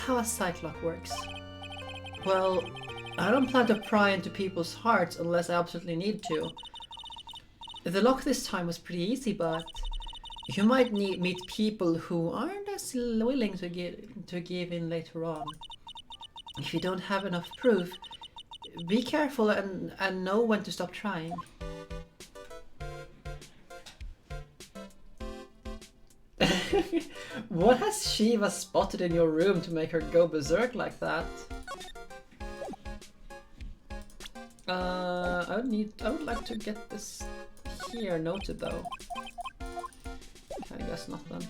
how a sight lock works. Well, I don't plan to pry into people's hearts unless I absolutely need to. The lock this time was pretty easy, but you might meet people who aren't as willing to give in later on. If you don't have enough proof, be careful and know when to stop trying. What has Shiva spotted in your room to make her go berserk like that? I would like to get this here noted though. I guess not then.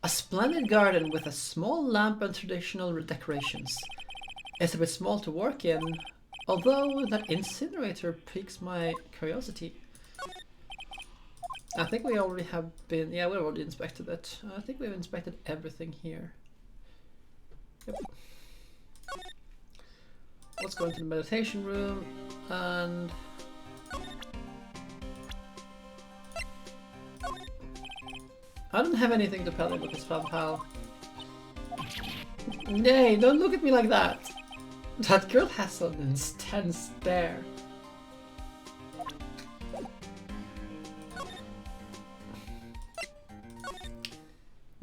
A splendid garden with a small lamp and traditional decorations. It's a bit small to work in, although that incinerator piques my curiosity. I think we already have been, yeah, we've already inspected it. I think we've inspected everything here. Yep. Let's go into the meditation room and I don't have anything to tell you with this fun pal. Nay, don't look at me like that. That girl has an intense stare.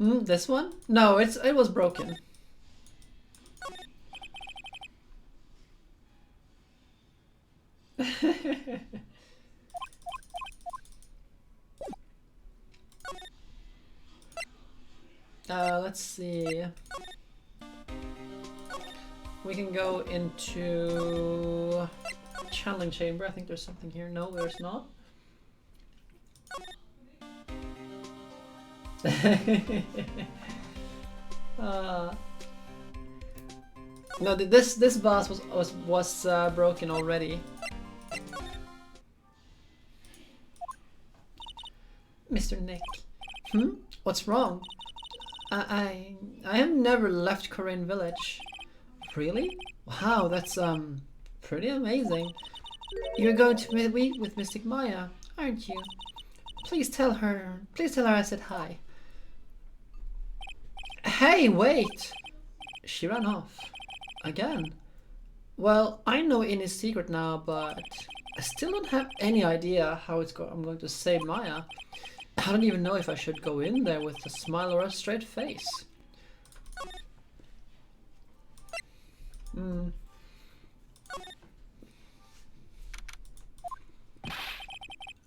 This one? No, it was broken. Let's see. We can go into channeling chamber. I think there's something here. No, there's not. No, this boss was broken already. Mr. Nick. What's wrong? I have never left Korean village. Really? Wow, that's pretty amazing. You're going to meet with Mystic Maya, aren't you? Please tell her I said hi. Hey, wait! She ran off. Again. Well, I know Innie's secret now, but I still don't have any idea how I'm going to save Maya. I don't even know if I should go in there with a smile or a straight face.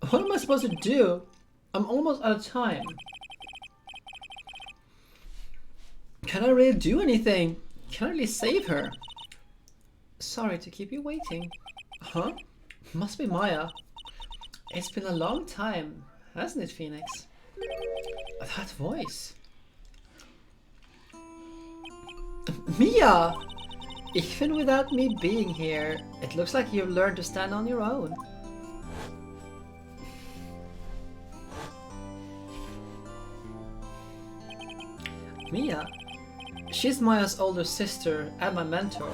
What am I supposed to do? I'm almost out of time. Can I really do anything? Can I really save her? Sorry to keep you waiting. Huh? Must be Maya. It's been a long time, hasn't it, Phoenix? That voice. Mia! Even without me being here, it looks like you've learned to stand on your own. Mia? She's Maya's older sister and my mentor.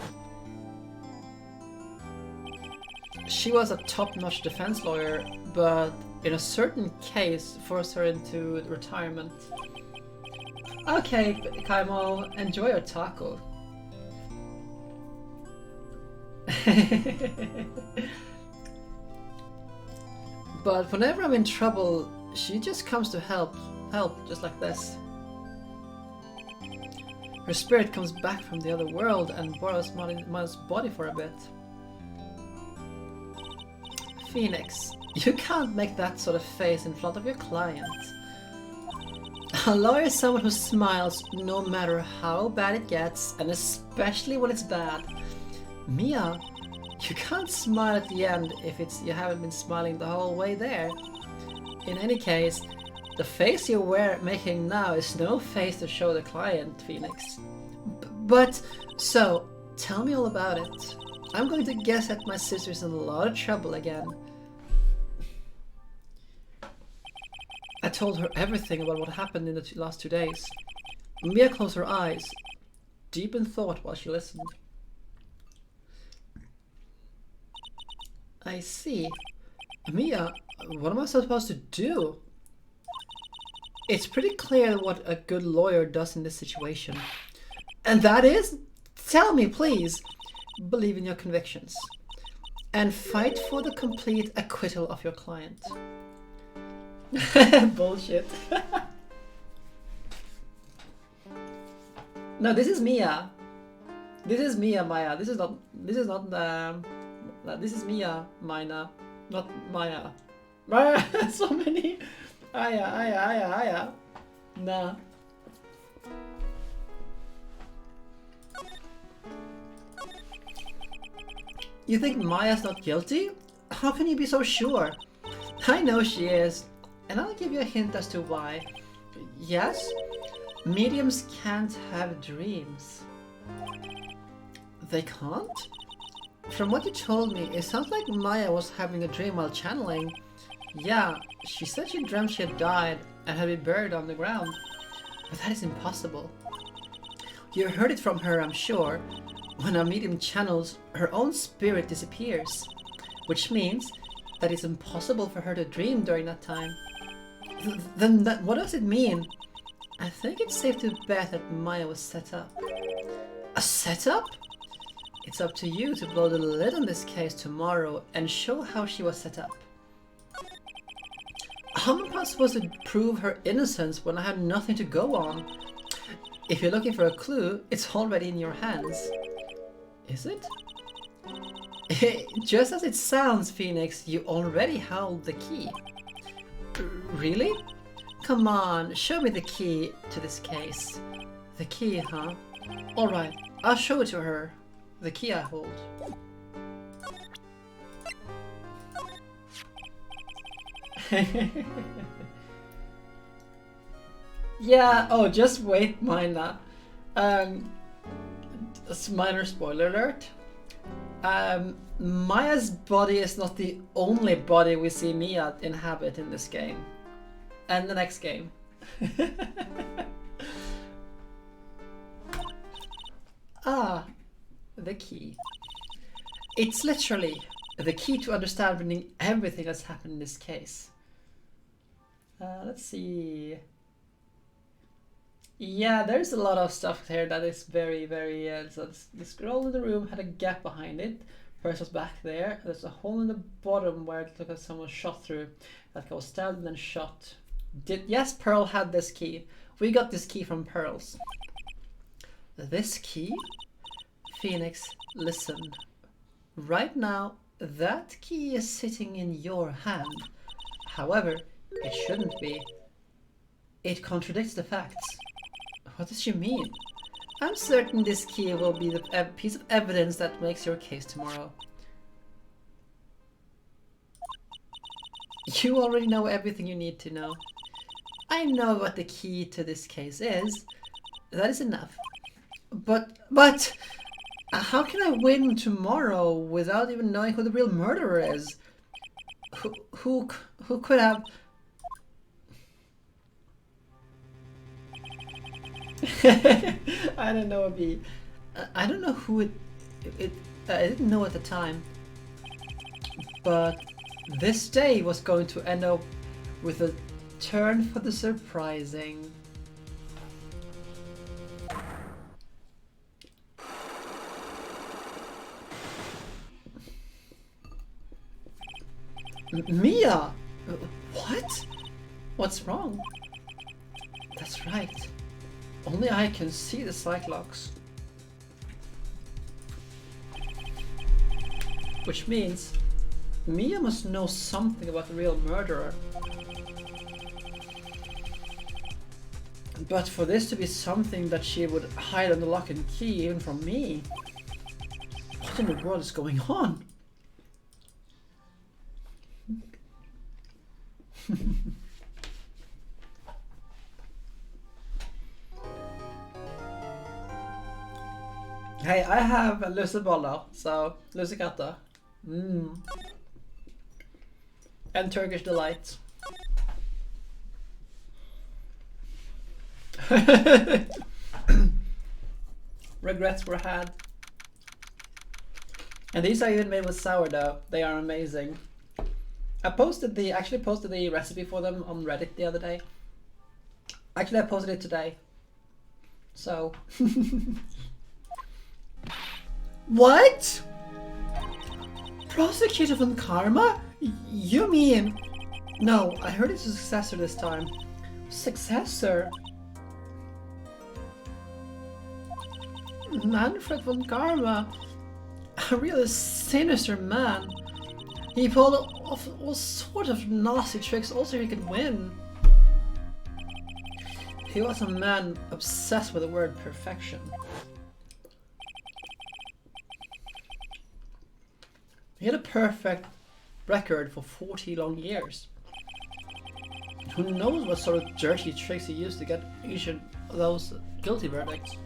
She was a top-notch defense lawyer, but in a certain case forced her into retirement. Okay, Kaimo, enjoy your taco. But whenever I'm in trouble, she just comes to help just like this. Her spirit comes back from the other world and borrows Maya's body for a bit. Phoenix, you can't make that sort of face in front of your client. A lawyer is someone who smiles no matter how bad it gets, and especially when it's bad. Mia, you can't smile at the end if you haven't been smiling the whole way there. In any case, the face you're making now is no face to show the client, Phoenix. But, so, tell me all about it. I'm going to guess that my sister's in a lot of trouble again. I told her everything about what happened in the last 2 days. Mia closed her eyes, deep in thought while she listened. I see. Mia, what am I supposed to do? It's pretty clear what a good lawyer does in this situation. And that is? Tell me, please. Believe in your convictions. And fight for the complete acquittal of your client. Bullshit. No, this is Mia. This is Mia, Maya. This is not, this is Mia, Mina, not Maya. So many. Aya. Nah. You think Maya's not guilty? How can you be so sure? I know she is, and I'll give you a hint as to why. Yes, mediums can't have dreams. They can't? From what you told me, it sounds like Maya was having a dream while channeling. Yeah, she said she dreamt she had died and had been buried on the ground. But that is impossible. You heard it from her, I'm sure. When a medium channels, her own spirit disappears. Which means that it's impossible for her to dream during that time. Then what does it mean? I think it's safe to bet that Maya was set up. A setup? It's up to you to blow the lid on this case tomorrow and show how she was set up. How am I supposed to prove her innocence when I have nothing to go on? If you're looking for a clue, it's already in your hands. Is it? Just as it sounds, Phoenix, you already hold the key. Really? Come on, show me the key to this case. The key, huh? Alright, I'll show it to her. The key I hold. Yeah, oh, just wait, Mina. Minor spoiler alert. Maya's body is not the only body we see Mia inhabit in this game. And the next game. Ah, the key. It's literally the key to understanding everything that's happened in this case. Let's see. Yeah, there's a lot of stuff here that is very, so the scroll in the room had a gap behind it. Person's back there. There's a hole in the bottom where it looks like someone shot through. That goes stabbed and then shot. Yes, Pearl had this key. We got this key from Pearl's. This key? Phoenix, listen. Right now, that key is sitting in your hand. However, it shouldn't be. It contradicts the facts. What does she mean? I'm certain this key will be the piece of evidence that makes your case tomorrow. You already know everything you need to know. I know what the key to this case is. That is enough. But how can I win tomorrow without even knowing who the real murderer is? Who could have... I don't know, I don't know who it I didn't know at the time, but this day was going to end up with a turn for the surprising. Mia! What? What's wrong? That's right. Only I can see the Cyclops. Which means Mia must know something about the real murderer. But for this to be something that she would hide under lock and key even from me, what in the world is going on? Hey, I have lussebollar, so lussekatter. And Turkish delight. Regrets were had. And these are even made with sourdough. They are amazing. Actually posted the recipe for them on Reddit the other day. Actually, I posted it today. So. What? Prosecutor von Karma? You mean... No, I heard it's a successor this time. Successor? Manfred von Karma? A real sinister man. He pulled off all sorts of nasty tricks also he could win. He was a man obsessed with the word perfection. He had a perfect record for 40 long years. Who knows what sort of dirty tricks he used to get each of those guilty verdicts.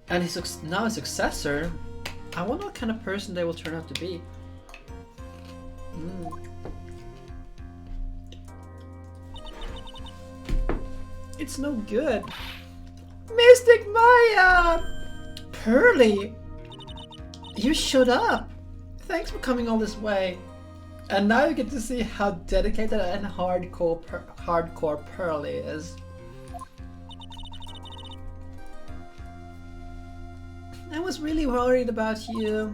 And now his successor, I wonder what kind of person they will turn out to be. It's no good. Mystic Maya! Pearly! You showed up! Thanks for coming all this way. And now you get to see how dedicated and hardcore Pearly is. I was really worried about you.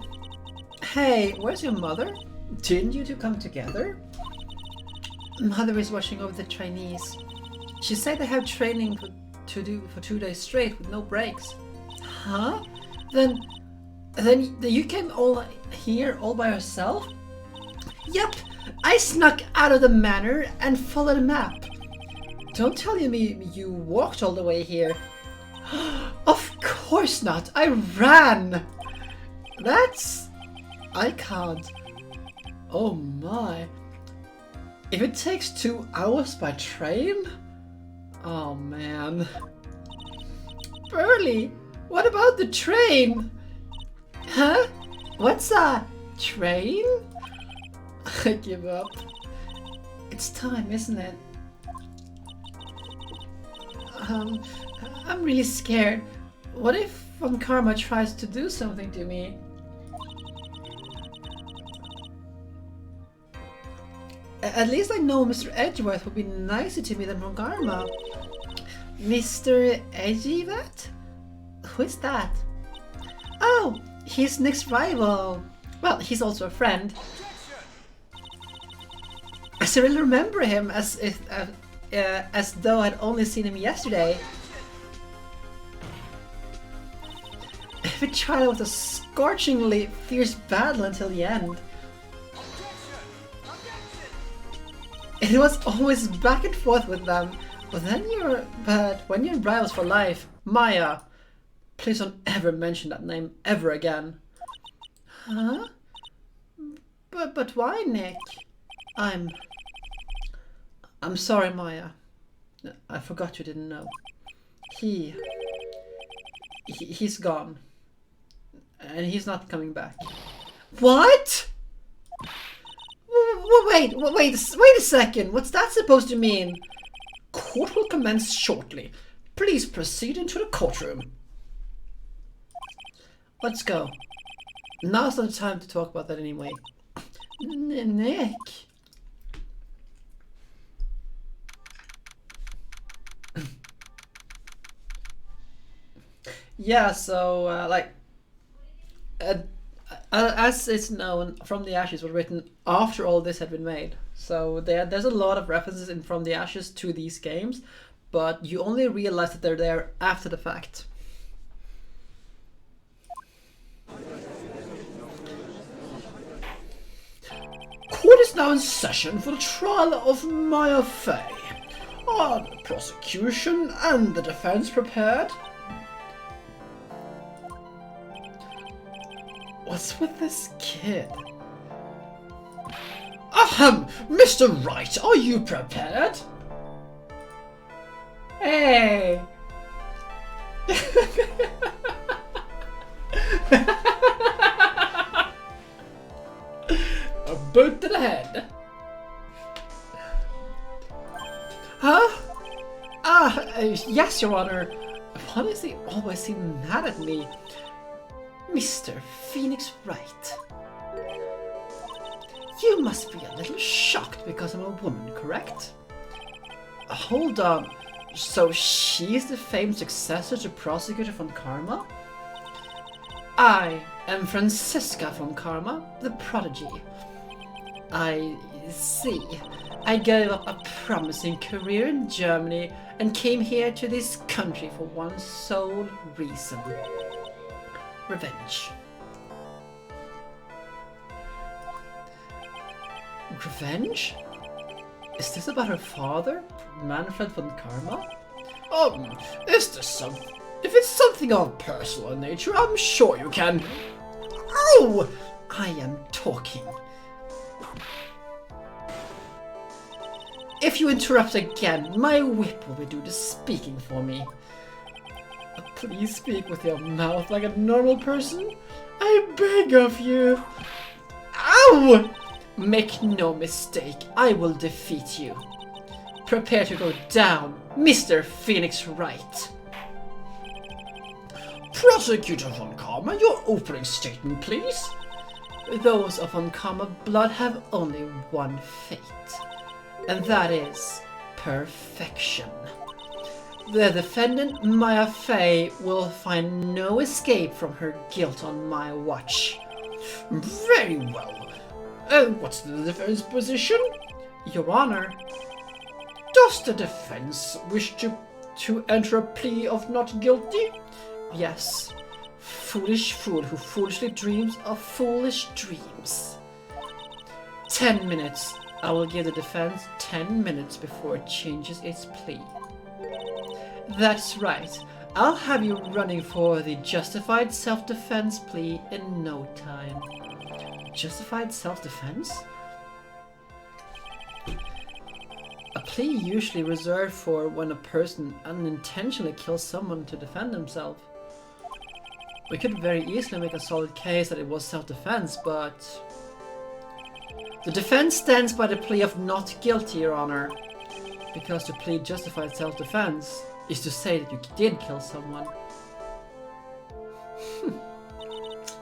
Hey, where's your mother? Didn't you two come together? Mother is watching over the trainees. She said they have training to do for 2 days straight with no breaks. Huh? Then you came all here all by yourself? Yep, I snuck out of the manor and followed a map. Don't tell me you walked all the way here. Of course not, I ran! I can't. Oh my. If it takes 2 hours by train? Oh man. Burley, what about the train? Huh? What's a train? I give up. It's time, isn't it? I'm really scared. What if Von Karma tries to do something to me? At least I know Mr. Edgeworth will be nicer to me than Von Karma. Mr. Edgeworth? Who is that? Oh, he's Nick's rival. Well, he's also a friend. I still really remember him as though I'd only seen him yesterday. Every trial was a scorchingly fierce battle until the end. It was always back and forth with them, but when you're rivals for life, Maya, please don't ever mention that name ever again. Huh? But why, Nick? I'm sorry, Maya. I forgot you didn't know. He's gone. And he's not coming back. What? Wait a second. What's that supposed to mean? Court will commence shortly. Please proceed into the courtroom. Let's go. Now's not the time to talk about that anyway. Nick. Yeah, so, as it's known, From the Ashes was written after all this had been made. So there's a lot of references in From the Ashes to these games, but you only realize that they're there after the fact. Court is now in session for the trial of Maya Fey. Are the prosecution and the defense prepared? What's with this kid? Ahem! Mr. Wright, are you prepared? Hey! A boot to the head. Huh? Yes, Your Honor. Why does he always seem mad at me? Mr. Phoenix Wright. You must be a little shocked because I'm a woman, correct? Hold on, so she's the famed successor to Prosecutor von Karma? I am Franziska von Karma, the prodigy. I see. I gave up a promising career in Germany and came here to this country for one sole reason. Revenge. Revenge? Is this about her father, Manfred von Karma? Is this something? If it's something of personal nature, I'm sure you can. Oh! I am talking. If you interrupt again, my whip will do the speaking for me. Please speak with your mouth like a normal person. I beg of you. Ow! Make no mistake, I will defeat you. Prepare to go down, Mr. Phoenix Wright. Prosecutor von Karma, your opening statement, please. Those of von Karma blood have only one fate, and that is perfection. The defendant, Maya Fey, will find no escape from her guilt on my watch. Very well. And what's the defense position? Your Honor. Does the defense wish to enter a plea of not guilty? Yes. Foolish fool who foolishly dreams of foolish dreams. 10 minutes. I will give the defense 10 minutes before it changes its plea. That's right. I'll have you running for the justified self-defense plea in no time. Justified self-defense? A plea usually reserved for when a person unintentionally kills someone to defend himself. We could very easily make a solid case that it was self-defense, but... The defense stands by the plea of not guilty, Your Honor. Because to plead justified self-defense is to say that you did kill someone.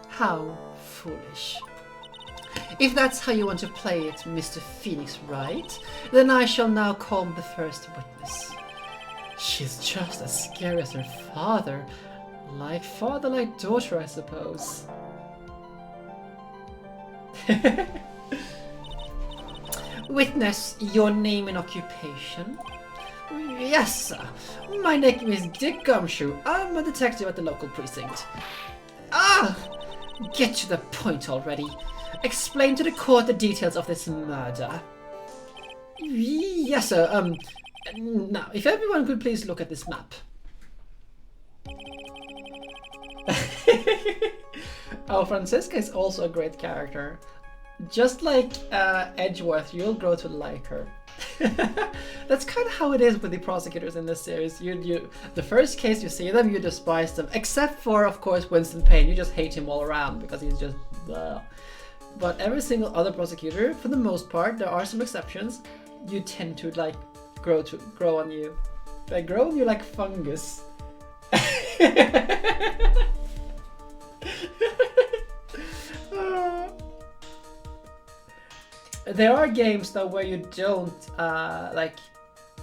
How foolish. If that's how you want to play it, Mr. Phoenix Wright, then I shall now call the first witness. She's just as scary as her father. Like father, like daughter, I suppose. Witness, your name and occupation? Yes, sir. My name is Dick Gumshoe. I'm a detective at the local precinct. Ah! Get to the point already. Explain to the court the details of this murder. Yes, sir. Now, if everyone could please look at this map. Oh, Franziska is also a great character. Just like Edgeworth, you'll grow to like her. That's kind of how it is with the prosecutors in this series. The first case you see them, you despise them. Except for, of course, Winston Payne. You just hate him all around because he's just... But every single other prosecutor, for the most part, there are some exceptions, you tend to like grow on you. They grow on you like fungus. There are games though where you don't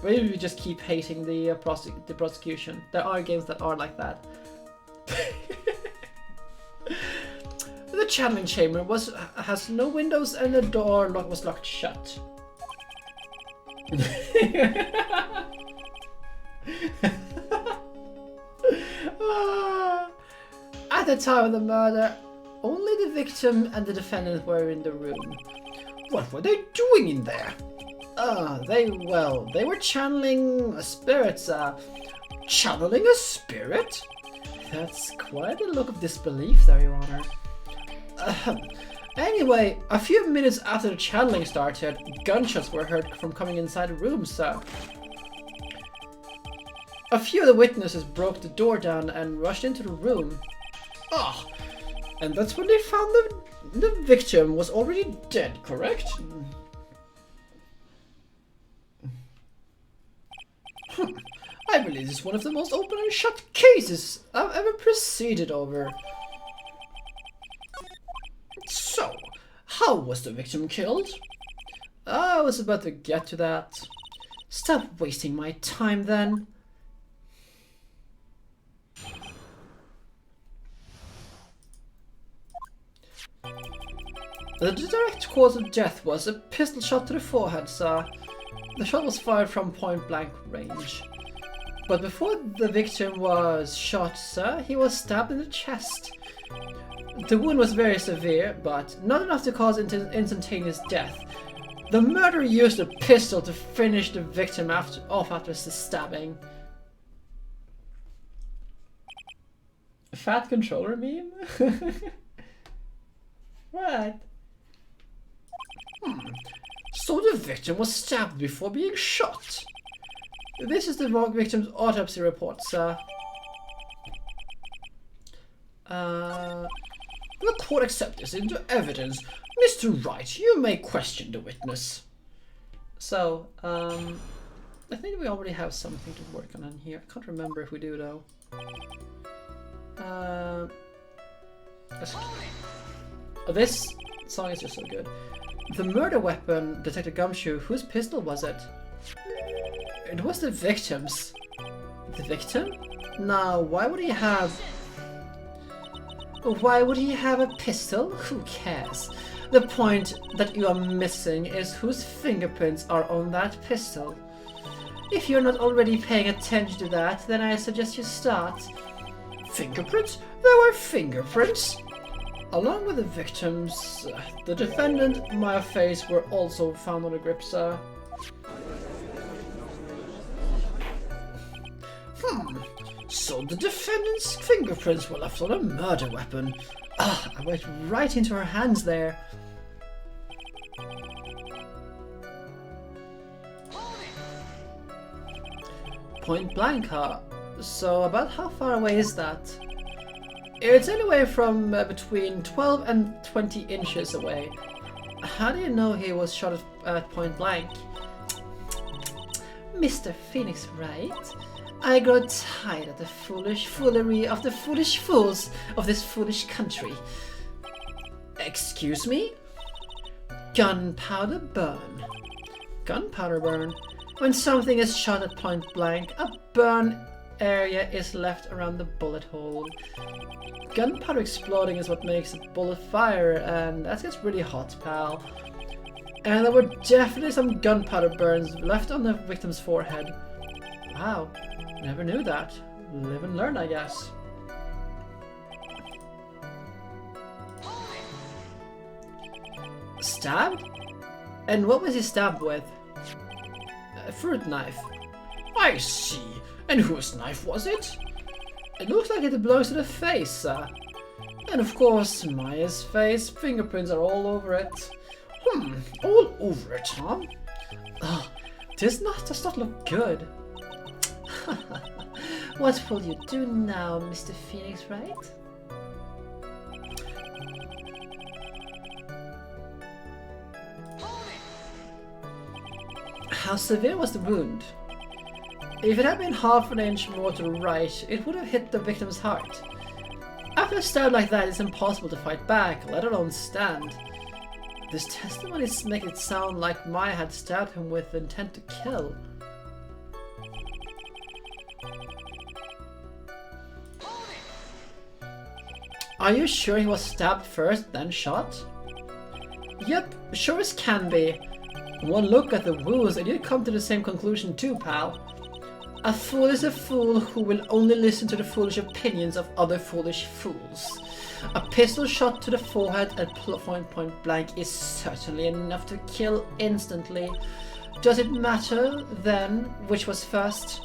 where you just keep hating the prosecution. There are games that are like that. The channeling chamber has no windows and the door was locked shut. At the time of the murder, only the victim and the defendant were in the room. What were they doing in there? They were channeling a spirit, Channeling a spirit? That's quite a look of disbelief there, Your Honor. Anyway, a few minutes after the channeling started, gunshots were heard from coming inside the room, sir. A few of the witnesses broke the door down and rushed into the room. Ah, and that's when they found the victim was already dead, correct? I believe this is one of the most open and shut cases I've ever proceeded over. How was the victim killed? I was about to get to that. Stop wasting my time then. The direct cause of death was a pistol shot to the forehead, sir. The shot was fired from point-blank range. But before the victim was shot, sir, he was stabbed in the chest. The wound was very severe, but not enough to cause instantaneous death. The murderer used a pistol to finish the victim off after the stabbing. Fat controller meme? What? So the victim was stabbed before being shot. This is the victim's autopsy report, sir. The court accepts this into evidence. Mr. Wright, you may question the witness. So, I think we already have something to work on in here. I can't remember if we do though. This song is just so good. The murder weapon, Detective Gumshoe, whose pistol was it? It was the victim's. The victim? Now, why would he have... Why would he have a pistol? Who cares? The point that you are missing is whose fingerprints are on that pistol. If you're not already paying attention to that, then I suggest you start. Fingerprints? There were fingerprints. Along with the victims, the defendant and my face were also found on the grip, sir. So the defendant's fingerprints were left on a murder weapon. Ah, I went right into her hands there. Point blank, huh? So about how far away is that? It's anywhere from between 12 and 20 inches away. How do you know he was shot at point blank? Mr. Phoenix, right? I grow tired of the foolish foolery of the foolish fools of this foolish country. Excuse me? Gunpowder burn. Gunpowder burn. When something is shot at point blank, a burn area is left around the bullet hole. Gunpowder exploding is what makes a bullet fire, and that gets really hot, pal. And there were definitely some gunpowder burns left on the victim's forehead. Wow, never knew that. Live and learn, I guess. Stabbed? And what was he stabbed with? A fruit knife. I see. And whose knife was it? It looks like it belongs to the face, sir. And of course, Maya's face. Fingerprints are all over it. All over it, huh? Oh, this does not look good. What will you do now, Mr. Phoenix, Wright? How severe was the wound? If it had been half an inch more to the right, it would have hit the victim's heart. After a stab like that, it's impossible to fight back, let alone stand. This testimony makes it sound like Maya had stabbed him with intent to kill. Are you sure he was stabbed first, then shot? Yep, sure as can be. One look at the wounds and you'd come to the same conclusion too, pal. A fool is a fool who will only listen to the foolish opinions of other foolish fools. A pistol shot to the forehead at point blank is certainly enough to kill instantly. Does it matter, then, which was first?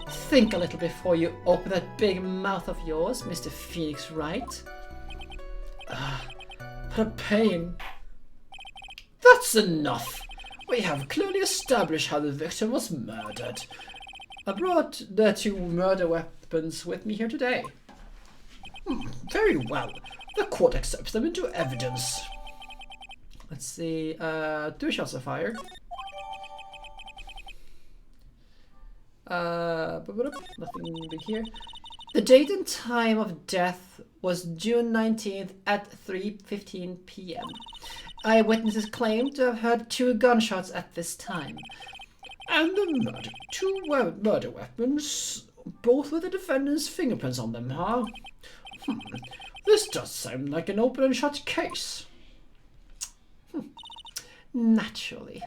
Think a little before you open that big mouth of yours, Mr. Phoenix Wright. What a pain. That's enough. We have clearly established how the victim was murdered. I brought the two murder weapons with me here today. Very well. The court accepts them into evidence. Let's see. 2 shots are fired. Nothing big here. The date and time of death was June 19th at 3:15 p.m. Eyewitnesses claim to have heard 2 gunshots at this time. And the two murder weapons, both with the defendant's fingerprints on them, huh? This does sound like an open and shut case. Naturally.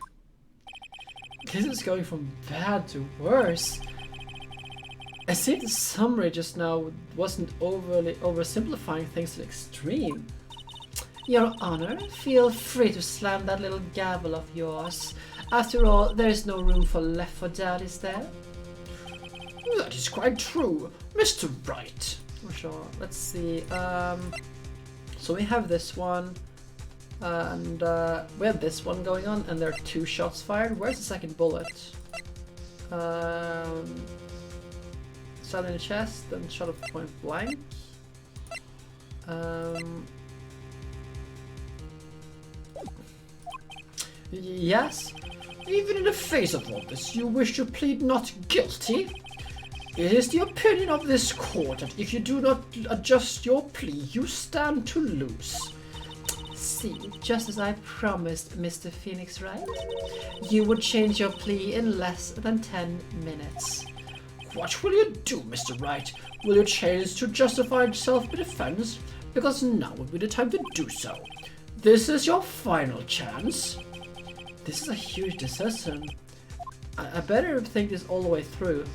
This is going from bad to worse. I see the summary just now wasn't oversimplifying things to the extreme. Your Honor, feel free to slam that little gavel of yours. After all, there is no room left for doubt, is there? That is quite true, Mr. Wright. Sure, let's see. So we have this one, and we have this one going on, and there are 2 shots fired. Where's the second bullet? Shot in the chest, then shot at point blank. Yes? Even in the face of all this, you wish to plead not guilty? It is the opinion of this court that if you do not adjust your plea, you stand to lose. See, just as I promised, Mr. Phoenix Wright, you would change your plea in less than 10 minutes. What will you do, Mr. Wright? Will you change to justified self-defense? Because now would be the time to do so. This is your final chance. This is a huge decision. I better think this all the way through.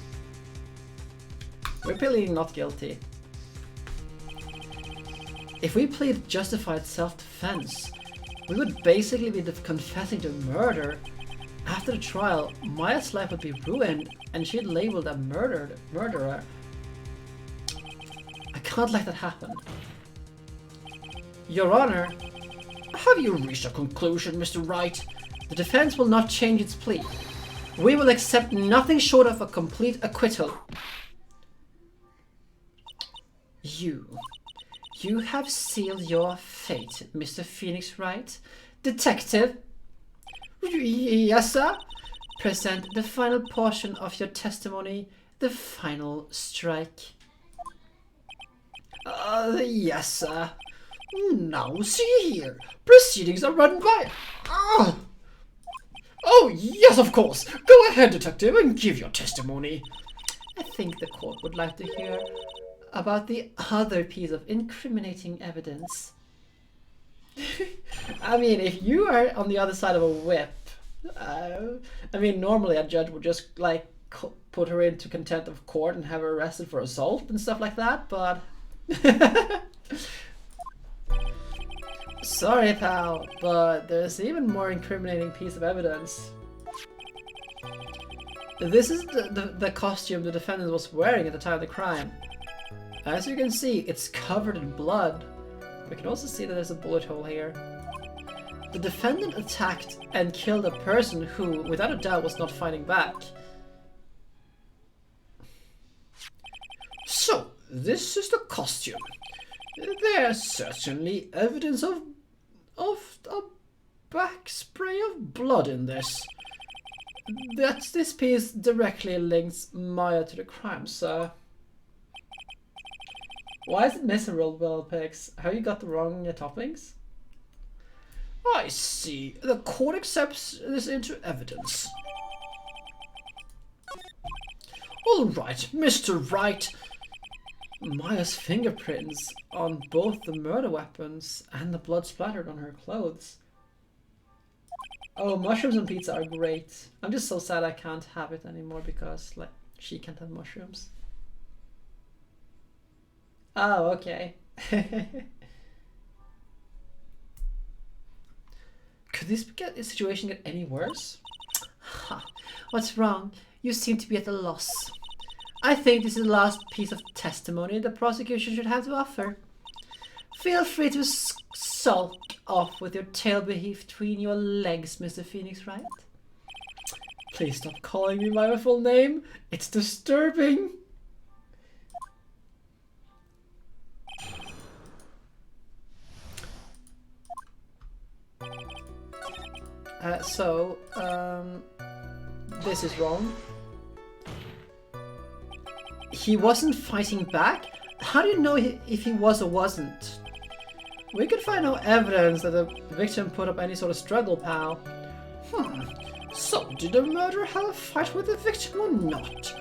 We're pleading not guilty. If we plead justified self-defense, we would basically be confessing to murder. After the trial, Maya's life would be ruined and she'd labeled a murderer. I can't let that happen. Your Honor, have you reached a conclusion, Mr. Wright? The defense will not change its plea. We will accept nothing short of a complete acquittal. You have sealed your fate, Mr. Phoenix Wright. Detective? Yes, sir? Present the final portion of your testimony, the final strike. Yes, sir. Now, see here. Proceedings are run by... Oh, yes, of course. Go ahead, detective, and give your testimony. I think the court would like to hear about the other piece of incriminating evidence. I mean, if you are on the other side of a whip, I mean, normally a judge would just, like, put her into contempt of court and have her arrested for assault and stuff like that, but... Sorry, pal, but there's even more incriminating piece of evidence. This is the costume the defendant was wearing at the time of the crime. As you can see, it's covered in blood. We can also see that there's a bullet hole here. The defendant attacked and killed a person who, without a doubt, was not fighting back. So, this is the costume. There's certainly evidence of a back spray of blood in this. This piece directly links Maya to the crime, sir. Why is it missing rolled well pigs? Have you got the wrong toppings? I see. The court accepts this into evidence. All right, Mr. Wright. Maya's fingerprints on both the murder weapons and the blood splattered on her clothes. Oh, mushrooms and pizza are great. I'm just so sad I can't have it anymore because, like, she can't have mushrooms. Oh, okay. Could this situation get any worse? Ha! What's wrong? You seem to be at a loss. I think this is the last piece of testimony the prosecution should have to offer. Feel free to sulk off with your tail between your legs, Mr. Phoenix Wright. Please stop calling me by my full name. It's disturbing. This is wrong. He wasn't fighting back? How do you know if he was or wasn't? We could find no evidence that the victim put up any sort of struggle, pal. So, did the murderer have a fight with the victim or not?